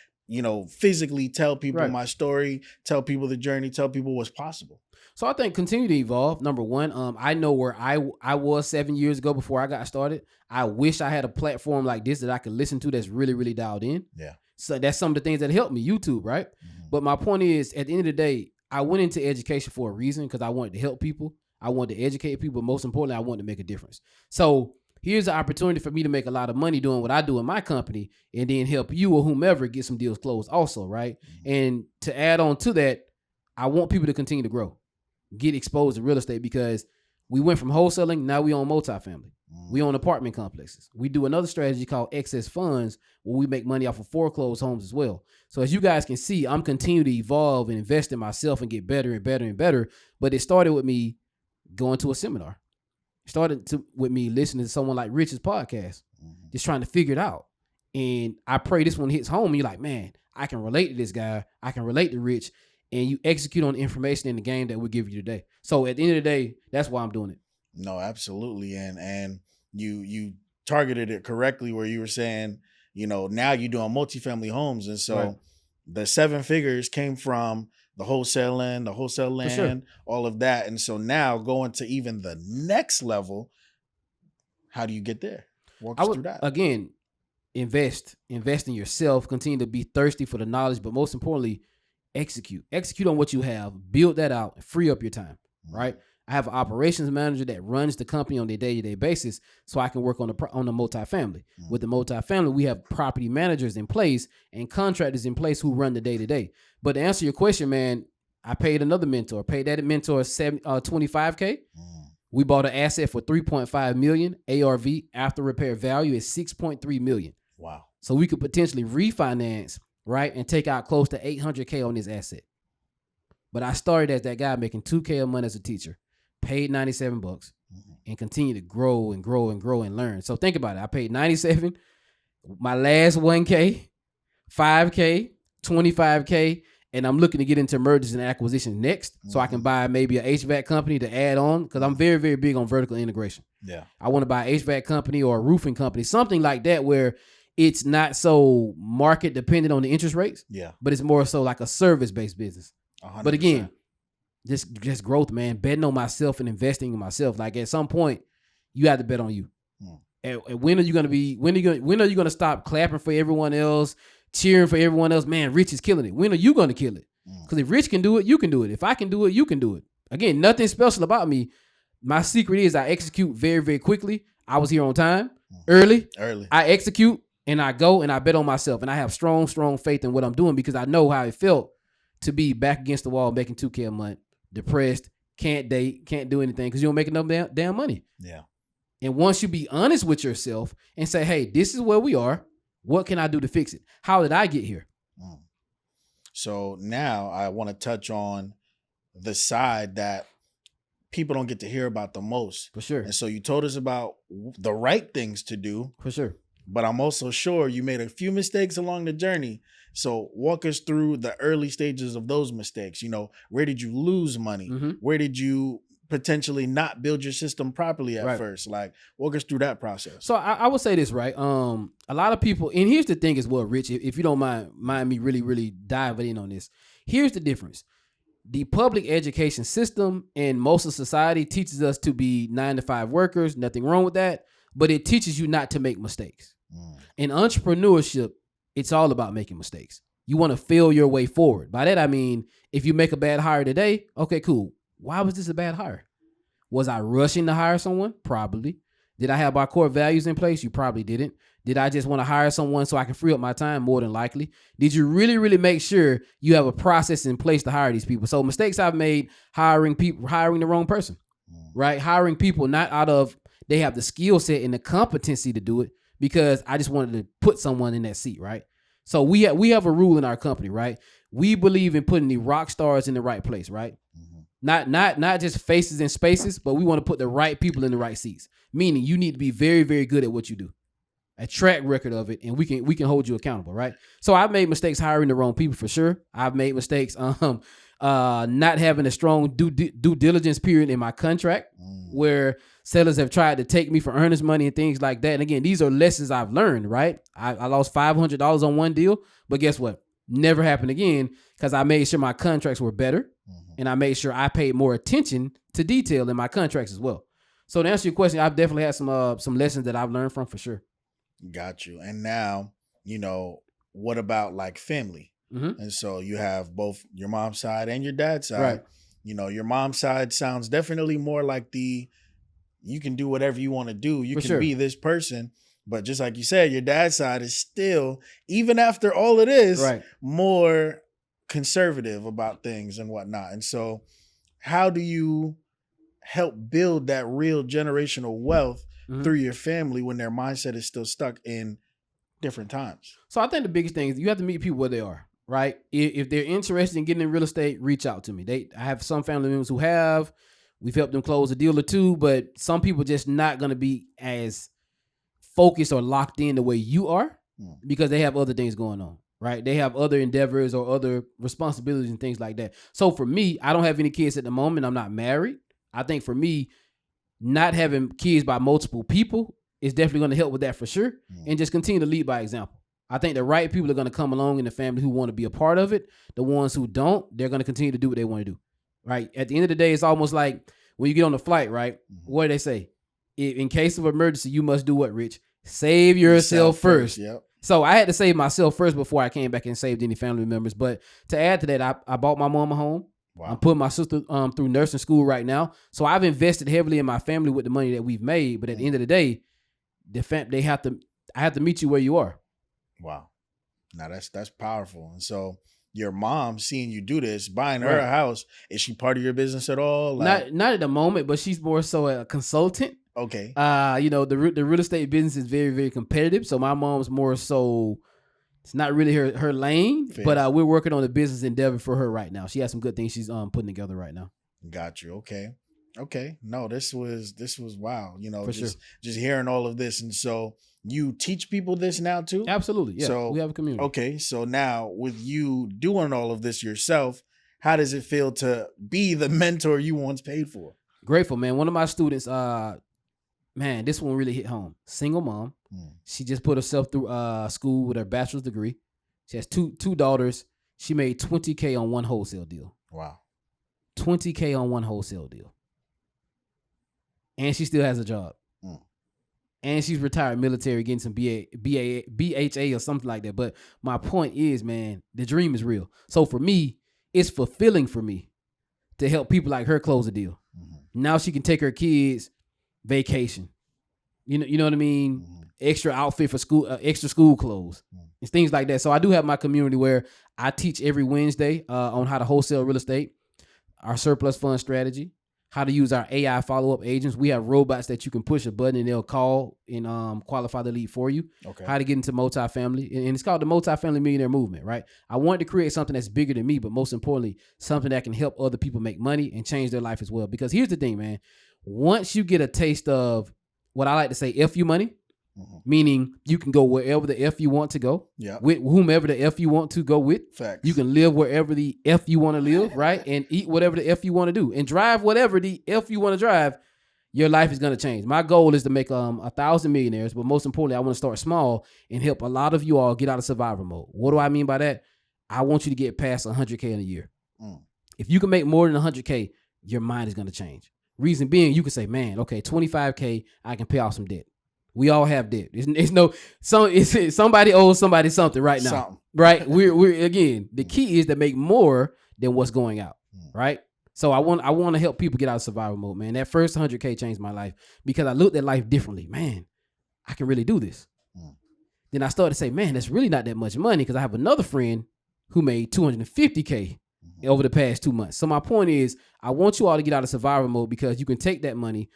physically tell people Right. my story, tell people the journey, tell people what's possible. So I think continue to evolve. Number one, I know where I was 7 years ago before I got started. I wish I had a platform like this that I could listen to that's really, really dialed in. Yeah. So that's some of the things that helped me, YouTube, right? Mhm. But my point is, at the end of the day, I went into education for a reason because I wanted to help people. I wanted to educate people, but most importantly, I wanted to make a difference. So here's an opportunity for me to make a lot of money doing what I do in my company and then help you or whomever get some deals closed also, right? Mhm. And to add on to that, I want people to continue to grow, get exposed to real estate because we went from wholesaling, now we own multifamily. We own apartment complexes. We do another strategy called excess funds where we make money off of foreclosed homes as well. So as you guys can see, I'm continuing to evolve and invest in myself and get better and better and better. But it started with me going to a seminar. It started with me listening to someone like Rich's podcast, Mhm. just trying to figure it out. And I pray this one hits home and you're like, man, I can relate to this guy. I can relate to Rich. And you execute on the information in the game that we give you today. So at the end of the day, that's why I'm doing it. No, absolutely. And you targeted it correctly where you were saying, now you're doing multifamily homes. And so Right. the 7 figures came from the wholesaling, the wholesale land, sure. all of that. And so now going to even the next level, how do you get there? Walk us through that. Again, invest in yourself, continue to be thirsty for the knowledge, but most importantly, execute on what you have, build that out, free up your time, right? I have an operations manager that runs the company on a day-to-day basis so I can work on the multifamily. With the multifamily, we have property managers in place and contractors in place who run the day-to-day. But to answer your question, man, I paid another mentor. Paid that mentor $25K. We bought an asset for $3.5 million. ARV after repair value is $6.3 million. Wow. So we could potentially refinance, right, and take out close to $800K on this asset. But I started as that guy making $2K a month as a teacher, paid $97, and continue to grow and grow and grow and learn. So think about it. I paid $97, my last $1K, $5K, $25K, and I'm looking to get into mergers and acquisitions next, so I can buy maybe an HVAC company to add on, because I'm very, very big on vertical integration. Yeah, I want to buy an HVAC company or a roofing company, something like that, where it's not so market dependent on the interest rates. Yeah, but it's more so like a service based business. 100%. But again, just growth, man. Betting on myself and investing in myself. Like at some point, you have to bet on you. And when are you gonna be? When are you gonna stop clapping for everyone else, cheering for everyone else? Man, Rich is killing it. When are you gonna kill it? Because if Rich can do it, you can do it. If I can do it, you can do it. Again, nothing special about me. My secret is I execute very, very quickly. I was here on time, early. I execute and I go and I bet on myself. And I have strong, strong faith in what I'm doing, because I know how it felt to be back against the wall making $2K a month, depressed, can't date, can't do anything because you don't make enough damn money. Yeah. And once you be honest with yourself and say, hey, this is where we are. What can I do to fix it? How did I get here? So now I want to touch on the side that people don't get to hear about the most. For sure. And so you told us about the right things to do. For sure. But I'm also sure you made a few mistakes along the journey. So walk us through the early stages of those mistakes. You know, where did you lose money? Where did you potentially not build your system properly at first? Like, walk us through that process. So I would say this, right? A lot of people, and here's the thing as well, Rich, if you don't mind me really, really diving in on this. Here's the difference. The public education system and most of society teaches us to be 9-to-5 workers. Nothing wrong with that. But it teaches you not to make mistakes. In entrepreneurship, it's all about making mistakes. You want to fail your way forward. By that, I mean, if you make a bad hire today, okay, cool. Why was this a bad hire? Was I rushing to hire someone? Probably. Did I have my core values in place? You probably didn't. Did I just want to hire someone so I can free up my time? More than likely. Did you really, really make sure you have a process in place to hire these people? So mistakes I've made, hiring the wrong person, right? Hiring people not out of, they have the skill set and the competency to do it, because I just wanted to put someone in that seat, right? So we have a rule in our company, right? We believe in putting the rock stars in the right place, right? Not just faces and spaces, but we want to put the right people in the right seats. Meaning you need to be very, very good at what you do, a track record of it, and we can hold you accountable, right? So I've made mistakes hiring the wrong people for sure. I've made mistakes not having a strong due diligence period in my contract, where sellers have tried to take me for earnest money and things like that. And again, these are lessons I've learned, right? I lost $500 on one deal, but guess what? Never happened again, because I made sure my contracts were better, and I made sure I paid more attention to detail in my contracts as well. So to answer your question, I've definitely had some lessons that I've learned from, for sure. Got you. And now, you know, what about like family? And so you have both your mom's side and your dad's side. Right. You know, your mom's side sounds definitely more like you can do whatever you want to do. You can be this person. But just like you said, your dad's side is still, even after all of this, more conservative about things and whatnot. And so how do you help build that real generational wealth through your family when their mindset is still stuck in different times? So I think the biggest thing is you have to meet people where they are, right? If they're interested in getting in real estate, reach out to me. I have some family members who we've helped them close a deal or two, but some people just not going to be as focused or locked in the way you are, because they have other things going on, right? They have other endeavors or other responsibilities and things like that. So for me, I don't have any kids at the moment. I'm not married. I think for me, not having kids by multiple people is definitely going to help with that for sure. And just continue to lead by example. I think the right people are going to come along in the family who want to be a part of it. The ones who don't, they're going to continue to do what they want to do, right? At the end of the day, it's almost like when you get on the flight, right? What do they say? In case of emergency, you must do what, Rich? Save yourself first. Yep. So I had to save myself first before I came back and saved any family members. But to add to that, I bought my mom a home. Wow. I'm putting my sister through nursing school right now. So I've invested heavily in my family with the money that we've made. But at the end of the day, I have to meet you where you are. Wow. Now that's powerful. And so your mom seeing you do this, buying her a house, is she part of your business at all? Like, not at the moment, but she's more so a consultant. Okay. The real estate business is very, very competitive. So my mom's more so, it's not really her lane, but we're working on the business endeavor for her right now. She has some good things she's putting together right now. Got you. Okay. No, this was wow. For just hearing all of this. And so you teach people this now too? Absolutely. Yeah. So we have a community. Okay. So now with you doing all of this yourself, how does it feel to be the mentor you once paid for? Grateful, man. One of my students, man, this one really hit home. Single mom. She just put herself through school with her bachelor's degree. She has two daughters. She made $20K on one wholesale deal. Wow. $20K on one wholesale deal. And she still has a job. And she's retired military, getting some BHA or something like that. But my point is, man, the dream is real. So for me, it's fulfilling for me to help people like her close a deal. Now she can take her kids vacation. You know what I mean? Extra outfit for school, extra school clothes, and things like that. So I do have my community where I teach every Wednesday on how to wholesale real estate, our surplus fund strategy, how to use our AI follow-up agents. We have robots that you can push a button and they'll call and qualify the lead for you. Okay. How to get into multifamily. And it's called the Multifamily Millionaire Movement, right? I wanted to create something that's bigger than me, but most importantly, something that can help other people make money and change their life as well. Because here's the thing, man. Once you get a taste of what I like to say, FU money, meaning you can go wherever the F you want to go, with whomever the F you want to go with. Facts. You can live wherever the F you want to live, right? And eat whatever the F you want to do and drive whatever the F you want to drive. Your life is going to change. My goal is to make 1,000 millionaires, but most importantly, I want to start small and help a lot of you all get out of survival mode. What do I mean by that? I want you to get past 100K in a year. If you can make more than 100K, your mind is going to change. Reason being, you can say, man, okay, 25K, I can pay off some debt. We all have debt. It's somebody owes somebody something right now, right? We're again, the key is to make more than what's going out, right? So I want to help people get out of survival mode, man. That first 100K changed my life because I looked at life differently. Man, I can really do this. Then I started to say, man, that's really not that much money because I have another friend who made 250K over the past 2 months. So my point is, I want you all to get out of survival mode because you can take that money,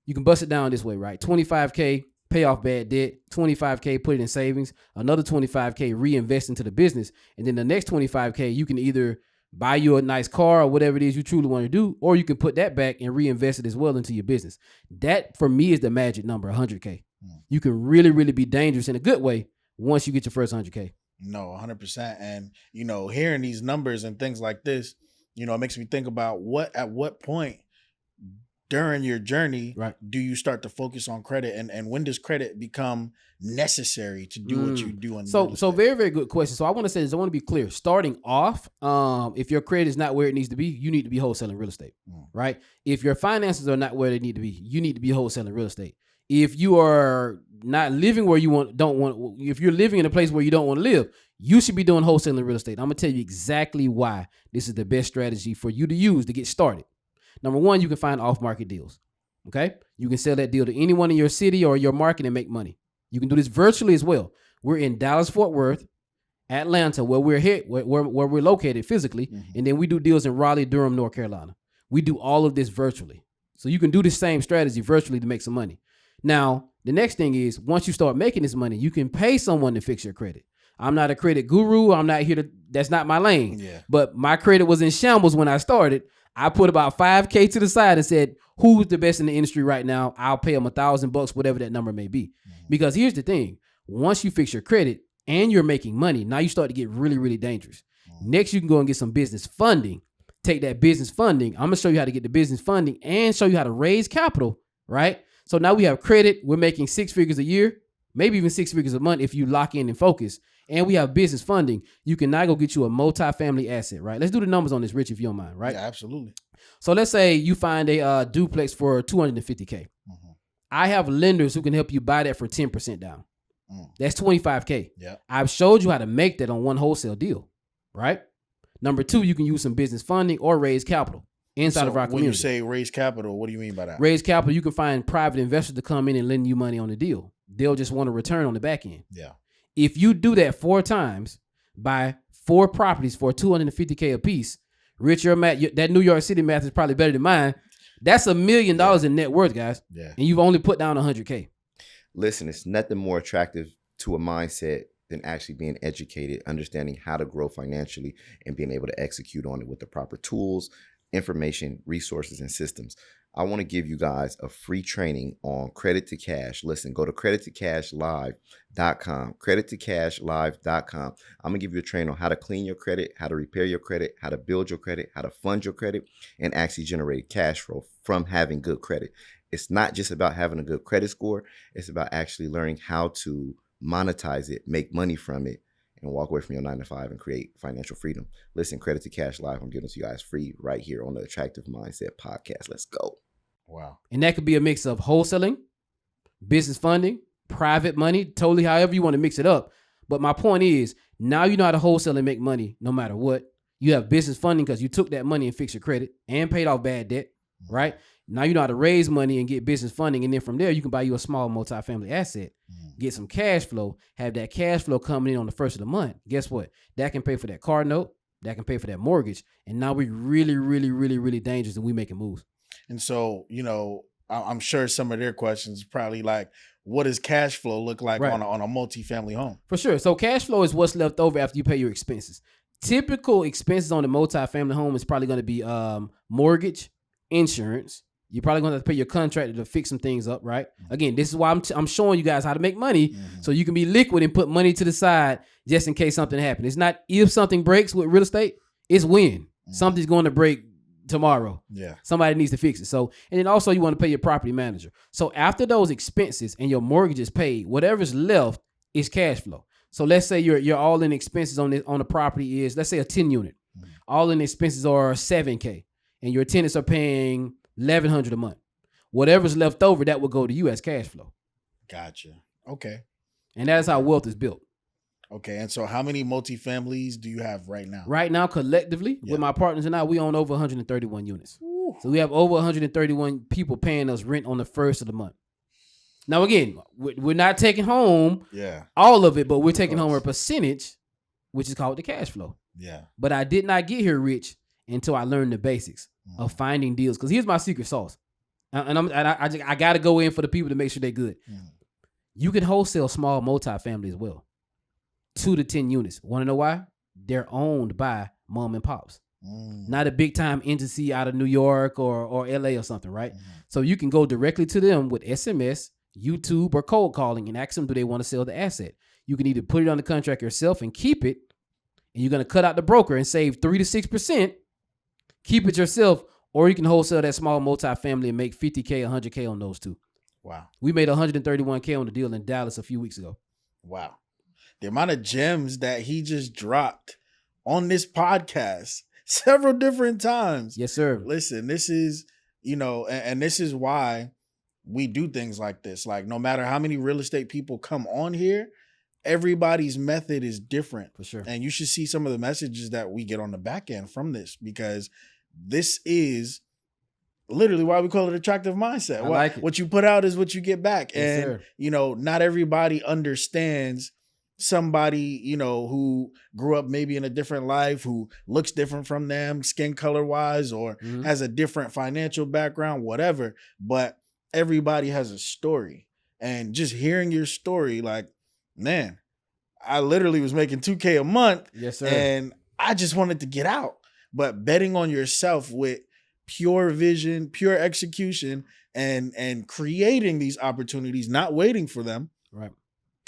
you can bust it down this way, right? 25K, pay off bad debt, 25K, put it in savings, another 25K, reinvest into the business. And then the next 25K, you can either buy you a nice car or whatever it is you truly want to do, or you can put that back and reinvest it as well into your business. That for me is the magic number, 100K. You can really, really be dangerous in a good way once you get your first 100K. No, 100%. And, hearing these numbers and things like this, it makes me think about at what point during your journey, do you start to focus on credit, and when does credit become necessary to do what you do? So very, very good question. So I want to be clear. Starting off, if your credit is not where it needs to be, you need to be wholesaling real estate, right? If your finances are not where they need to be, you need to be wholesaling real estate. If you are not living where you if you're living in a place where you don't want to live, you should be doing wholesaling real estate. I'm gonna tell you exactly why this is the best strategy for you to use to get started. Number one, you can find off-market deals. Okay, you can sell that deal to anyone in your city or your market and make money. You can do this virtually as well. We're in Dallas, Fort Worth, Atlanta, where we're located physically, and then we do deals in Raleigh, Durham, North Carolina. We do all of this virtually, so you can do the same strategy virtually to make some money. Now, the next thing is once you start making this money, you can pay someone to fix your credit. I'm not a credit guru. I'm not here that's not my lane. Yeah. But my credit was in shambles when I started. I put about $5K to the side and said, who's the best in the industry right now? I'll pay them $1,000, whatever that number may be. Because here's the thing. Once you fix your credit and you're making money, now you start to get really, really dangerous. Next, you can go and get some business funding. Take that business funding. I'm going to show you how to get the business funding and show you how to raise capital, right? So now we have credit. We're making 6 figures a year, maybe even 6 figures a month if you lock in and focus. And we have business funding. You can now go get you a multifamily asset, right? Let's do the numbers on this, Rich, if you don't mind, right? Yeah, absolutely. So let's say you find a duplex for $250K. I have lenders who can help you buy that for 10% down. That's $25K. Yeah. I've showed you how to make that on one wholesale deal, right? Number two, you can use some business funding or raise capital inside of our community. When you say raise capital, what do you mean by that? Raise capital, you can find private investors to come in and lend you money on the deal. They'll just want a return on the back end. Yeah. If you do that 4 times by 4 properties for $250K a piece. Rich, your math, that New York City math is probably better than mine. That's $1 million in net worth, guys. Yeah. And you've only put down $100K. Listen, it's nothing more attractive to a mindset than actually being educated, understanding how to grow financially, and being able to execute on it with the proper tools, information, resources, and systems. I want to give you guys a free training on credit to cash. Listen, go to credittocashlive.com, credittocashlive.com. I'm going to give you a training on how to clean your credit, how to repair your credit, how to build your credit, how to fund your credit, and actually generate cash flow from having good credit. It's not just about having a good credit score. It's about actually learning how to monetize it, make money from it, and walk away from your 9-to-5 and create financial freedom. Listen, Credit to Cash Live, I'm giving it to you guys free right here on the Attractive Mindset Podcast. Let's go. Wow. And that could be a mix of wholesaling, business funding, private money, totally however you want to mix it up. But my point is, now you know how to wholesale and make money no matter what. You have business funding because you took that money and fixed your credit and paid off bad debt, right? Now you know how to raise money and get business funding. And then from there, you can buy you a small multifamily asset, get some cash flow, have that cash flow coming in on the first of the month. Guess what? That can pay for that car note. That can pay for that mortgage. And now we're really, really, really, really dangerous and we making moves. And so, I'm sure some of their questions probably like, what does cash flow look like on a multifamily home? For sure. So cash flow is what's left over after you pay your expenses. Typical expenses on the multifamily home is probably going to be mortgage, insurance. You're probably going to pay your contractor to fix some things up, right? Again, this is why I'm showing you guys how to make money so you can be liquid and put money to the side just in case something happens. It's not if something breaks with real estate, it's when. Something's going to break tomorrow. Yeah. Somebody needs to fix it. So, and then also you want to pay your property manager. So after those expenses and your mortgage is paid, whatever's left is cash flow. So let's say your all in expenses on the property is, let's say a 10 unit. All in expenses are $7K and your tenants are paying $1,100 a month. Whatever's left over, that will go to you as cash flow. Gotcha. Okay. And that's how wealth is built. Okay. And so how many multifamilies do you have right now? Right now, collectively, with my partners and I, we own over 131 units. Ooh. So we have over 131 people paying us rent on the first of the month. Now, again, we're not taking home all of it, but we're taking home a percentage, which is called the cash flow. Yeah. But I did not get here rich until I learned the basics of finding deals. Because here's my secret sauce. I got to go in for the people to make sure they're good. You can wholesale small multifamily as well. 2 to 10 units. Want to know why? They're owned by mom and pops. Not a big time entity out of New York or LA or something, right? So you can go directly to them with SMS, YouTube, or cold calling and ask them, do they want to sell the asset? You can either put it on the contract yourself and keep it, and you're going to cut out the broker and save 3 to 6%, keep it yourself, or you can wholesale that small multifamily and make $50K, $100K on those two. Wow. We made $131K on the deal in Dallas a few weeks ago. Wow. The amount of gems that he just dropped on this podcast several different times. Yes, sir. Listen, this is, and this is why we do things like this. Like, no matter how many real estate people come on here, everybody's method is different. For sure. And you should see some of the messages that we get on the back end from this, because this is literally why we call it attractive mindset. Like it. What you put out is what you get back. Yes, and, sir. Not everybody understands somebody, who grew up maybe in a different life, who looks different from them, skin color wise, or has a different financial background, whatever. But everybody has a story. And just hearing your story, like, man, I literally was making $2K a month. Yes, sir. And I just wanted to get out. But betting on yourself with pure vision, pure execution, and creating these opportunities, not waiting for them. Right.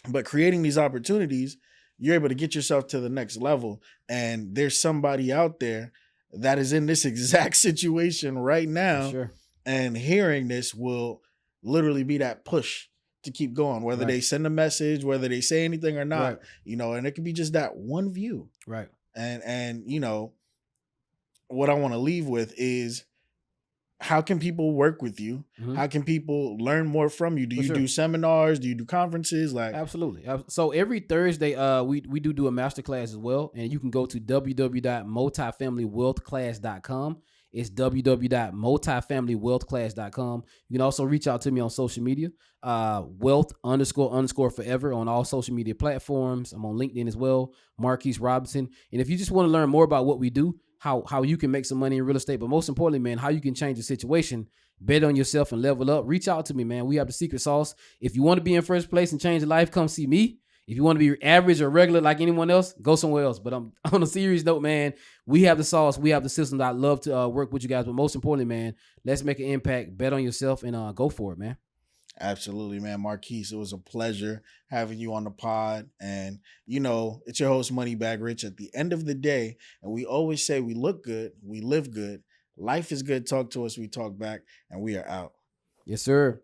But creating these opportunities, you're able to get yourself to the next level. And there's somebody out there that is in this exact situation right now. Sure. And hearing this will literally be that push to keep going, whether they send a message, whether they say anything or not, and it could be just that one view. Right. And what I want to leave with is, how can people work with you? How can people learn more from you? Do you do seminars? Do you do conferences? Like, absolutely. So every Thursday, we do a masterclass as well. And you can go to www.multifamilywealthclass.com. It's www.multifamilywealthclass.com. You can also reach out to me on social media, wealth__forever on all social media platforms. I'm on LinkedIn as well, Marquis Robinson. And if you just want to learn more about what we do, how you can make some money in real estate, but most importantly, man, how you can change the situation, bet on yourself and level up, reach out to me, man. We have the secret sauce. If you want to be in first place and change your life, come see me. If you want to be average or regular like anyone else, go somewhere else. But I'm on a serious note, man. We have the sauce. We have the system. I'd love to work with you guys. But most importantly, man, let's make an impact. Bet on yourself and go for it, man. Absolutely, man. Marquis, it was a pleasure having you on the pod. And, you know, it's your host, Moneybag Rich. At the end of the day, and we always say we look good, we live good. Life is good. Talk to us. We talk back. And we are out. Yes, sir.